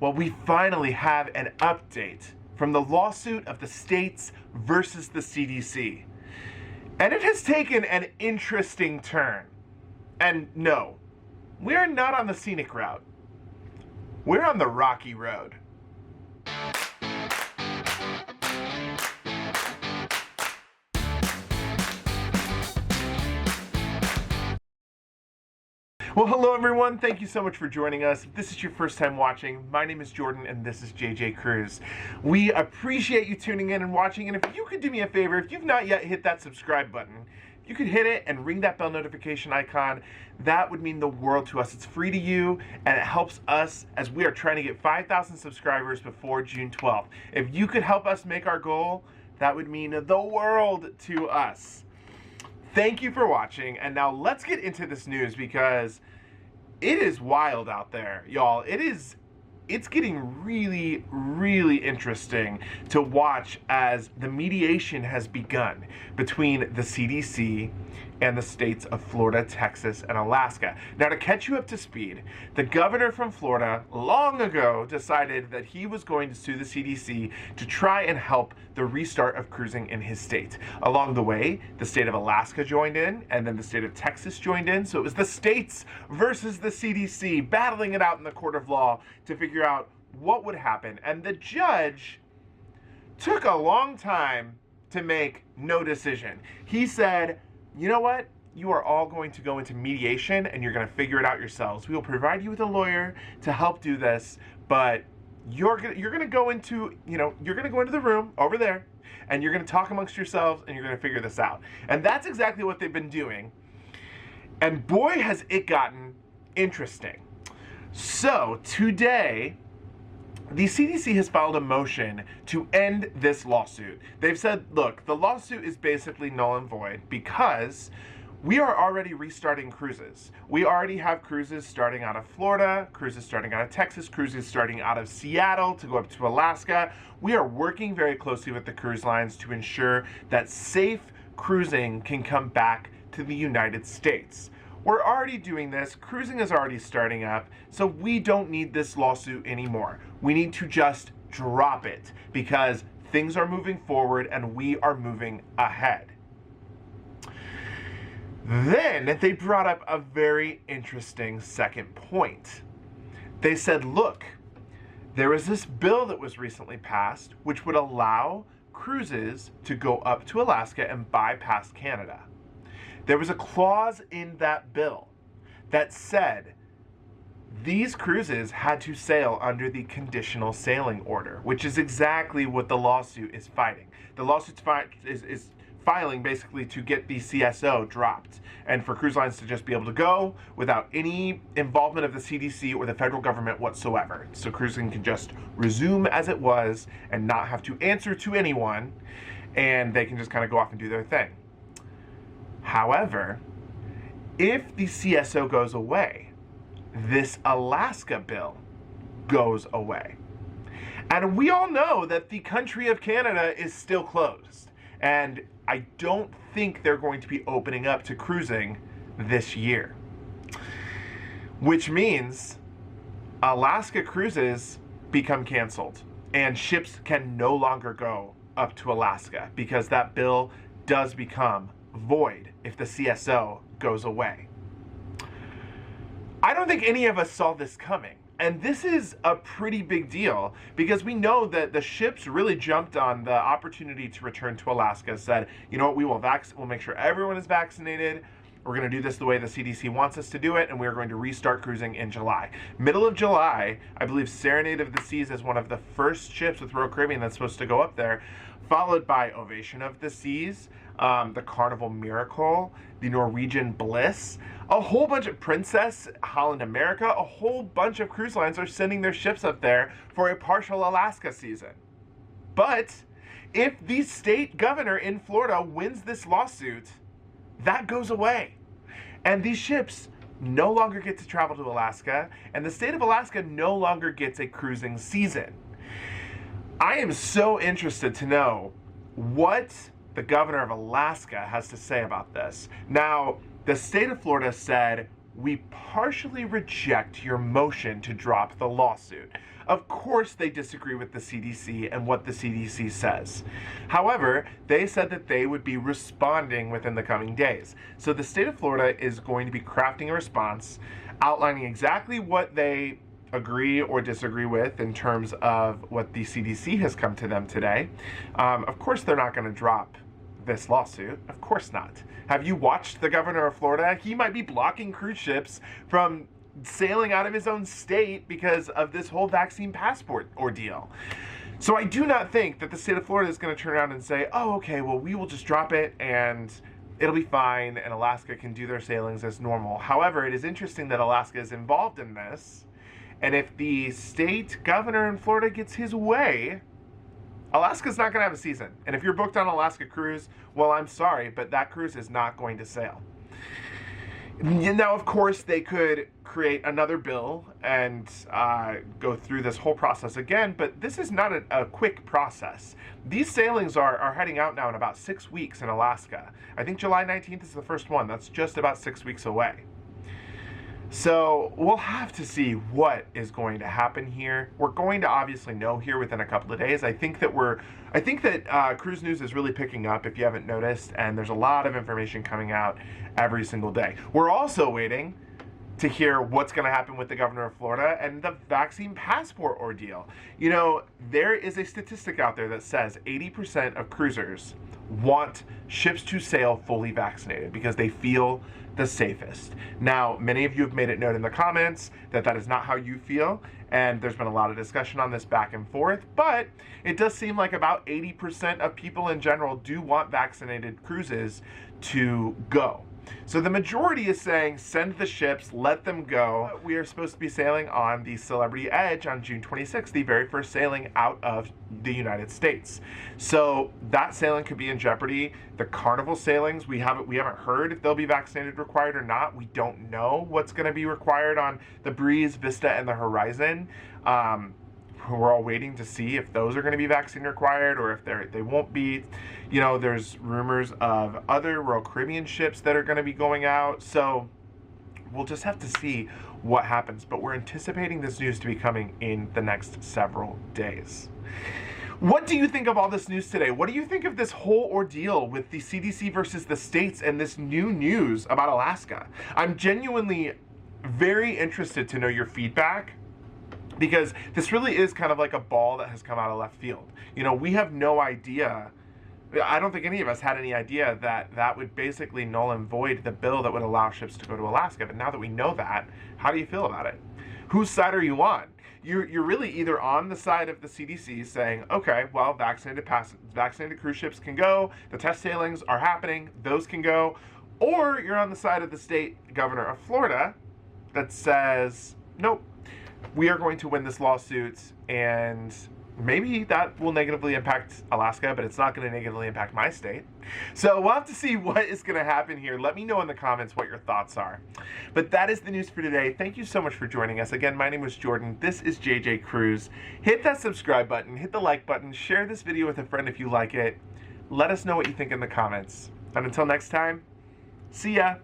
Well, we finally have an update from the lawsuit of the states versus the CDC. And it has taken an interesting turn. And no, we are not on the scenic route. We're on the rocky road. Well, hello everyone. Thank you so much for joining us. If this is your first time watching, my name is Jordan and this is JJ Cruise. We appreciate you tuning in and watching, and if you could do me a favor, if you've not yet hit that subscribe button, if you could hit it and ring that bell notification icon, that would mean the world to us. It's free to you and it helps us as we are trying to get 5,000 subscribers before June 12th. If you could help us make our goal, that would mean the world to us. Thank you for watching, and now let's get into this news because it is wild out there, y'all. It's getting really, really interesting to watch as the mediation has begun between the CDC and the states of Florida, Texas, and Alaska. Now, to catch you up to speed, the governor from Florida long ago decided that he was going to sue the CDC to try and help the restart of cruising in his state. Along the way, the state of Alaska joined in, and then the state of Texas joined in. So it was the states versus the CDC battling it out in the court of law to figure out what would happen. And the judge took a long time to make no decision. He said, you know what? You are all going to go into mediation and you're going to figure it out yourselves. We will provide you with a lawyer to help do this, but you're going to go into, you're going to go into the room over there and you're going to talk amongst yourselves and you're going to figure this out. And that's exactly what they've been doing. And boy, has it gotten interesting. So today, the CDC has filed a motion to end this lawsuit. They've said, look, the lawsuit is basically null and void because we are already restarting cruises. We already have cruises starting out of Florida, cruises starting out of Texas, cruises starting out of Seattle to go up to Alaska. We are working very closely with the cruise lines to ensure that safe cruising can come back to the United States. We're already doing this, cruising is already starting up, so we don't need this lawsuit anymore. We need to just drop it because things are moving forward and we are moving ahead. Then they brought up a very interesting second point. They said, look, there was this bill that was recently passed which would allow cruises to go up to Alaska and bypass Canada. There was a clause in that bill that said these cruises had to sail under the Conditional Sailing Order, which is exactly what the lawsuit is fighting. The lawsuit is filing basically to get the CSO dropped and for cruise lines to just be able to go without any involvement of the CDC or the federal government whatsoever. So cruising can just resume as it was and not have to answer to anyone, and they can just kind of go off and do their thing. However, if the CSO goes away, this Alaska bill goes away. And we all know that the country of Canada is still closed. And I don't think they're going to be opening up to cruising this year. Which means Alaska cruises become canceled and ships can no longer go up to Alaska because that bill does become void if the CSO goes away. I don't think any of us saw this coming. And this is a pretty big deal because we know that the ships really jumped on the opportunity to return to Alaska, said, you know what, we'll make sure everyone is vaccinated. We're going to do this the way the CDC wants us to do it, and we're going to restart cruising in July. Middle of July, I believe Serenade of the Seas is one of the first ships with Royal Caribbean that's supposed to go up there, followed by Ovation of the Seas, the Carnival Miracle, the Norwegian Bliss, a whole bunch of Princess, Holland America, a whole bunch of cruise lines are sending their ships up there for a partial Alaska season. But if the state governor in Florida wins this lawsuit, that goes away. And these ships no longer get to travel to Alaska, and the state of Alaska no longer gets a cruising season. I am so interested to know what the governor of Alaska has to say about this. Now, the state of Florida said, we partially reject your motion to drop the lawsuit. Of course they disagree with the CDC and what the CDC says. However, they said that they would be responding within the coming days. So the state of Florida is going to be crafting a response, outlining exactly what they agree or disagree with in terms of what the CDC has come to them today. Of course they're not going to drop this lawsuit. Of course not. Have you watched the governor of Florida? He might be blocking cruise ships from sailing out of his own state because of this whole vaccine passport ordeal. So I do not think that the state of Florida is going to turn around and say, oh, okay, well, we will just drop it and it'll be fine and Alaska can do their sailings as normal. However, it is interesting that Alaska is involved in this. And if the state governor in Florida gets his way, Alaska's not going to have a season. And if you're booked on Alaska cruise, well, I'm sorry, but that cruise is not going to sail. Now, of course, they could create another bill and go through this whole process again, but this is not a quick process. These sailings are heading out now in about 6 weeks in Alaska. I think July 19th is the first one. That's just about 6 weeks away. So we'll have to see what is going to happen here. We're going to obviously know here within a couple of days. I think that cruise news is really picking up, if you haven't noticed, and there's a lot of information coming out every single day. We're also waiting to hear what's going to happen with the governor of Florida and the vaccine passport ordeal. You know, there is a statistic out there that says 80% of cruisers want ships to sail fully vaccinated because they feel the safest. Now, many of you have made it known in the comments that that is not how you feel, and there's been a lot of discussion on this back and forth, but it does seem like about 80% of people in general do want vaccinated cruises to go. So the majority is saying send the ships, let them go. We are supposed to be sailing on the Celebrity Edge on June 26th, the very first sailing out of the United States. So that sailing could be in jeopardy. The Carnival sailings, we haven't heard if they'll be vaccinated required or not. We don't know what's going to be required on the Breeze, Vista, and the Horizon. We're all waiting to see if those are going to be vaccine required or if they won't be. You know, there's rumors of other Royal Caribbean ships that are going to be going out. So we'll just have to see what happens. But we're anticipating this news to be coming in the next several days. What do you think of all this news today? What do you think of this whole ordeal with the CDC versus the states and this new news about Alaska? I'm genuinely very interested to know your feedback, because this really is kind of like a ball that has come out of left field. You know, we have no idea. I don't think any of us had any idea that that would basically null and void the bill that would allow ships to go to Alaska. But now that we know that, how do you feel about it? Whose side are you on? You're really either on the side of the CDC saying, okay, well, vaccinated cruise ships can go, the test sailings are happening, those can go, or you're on the side of the state governor of Florida that says, nope, we are going to win this lawsuit, and maybe that will negatively impact Alaska, but it's not going to negatively impact my state. So we'll have to see what is going to happen here. Let me know in the comments what your thoughts are. But that is the news for today. Thank you so much for joining us. Again, my name is Jordan. This is JJ Cruise. Hit that subscribe button, hit the like button, share this video with a friend if you like it. Let us know what you think in the comments. And until next time, see ya.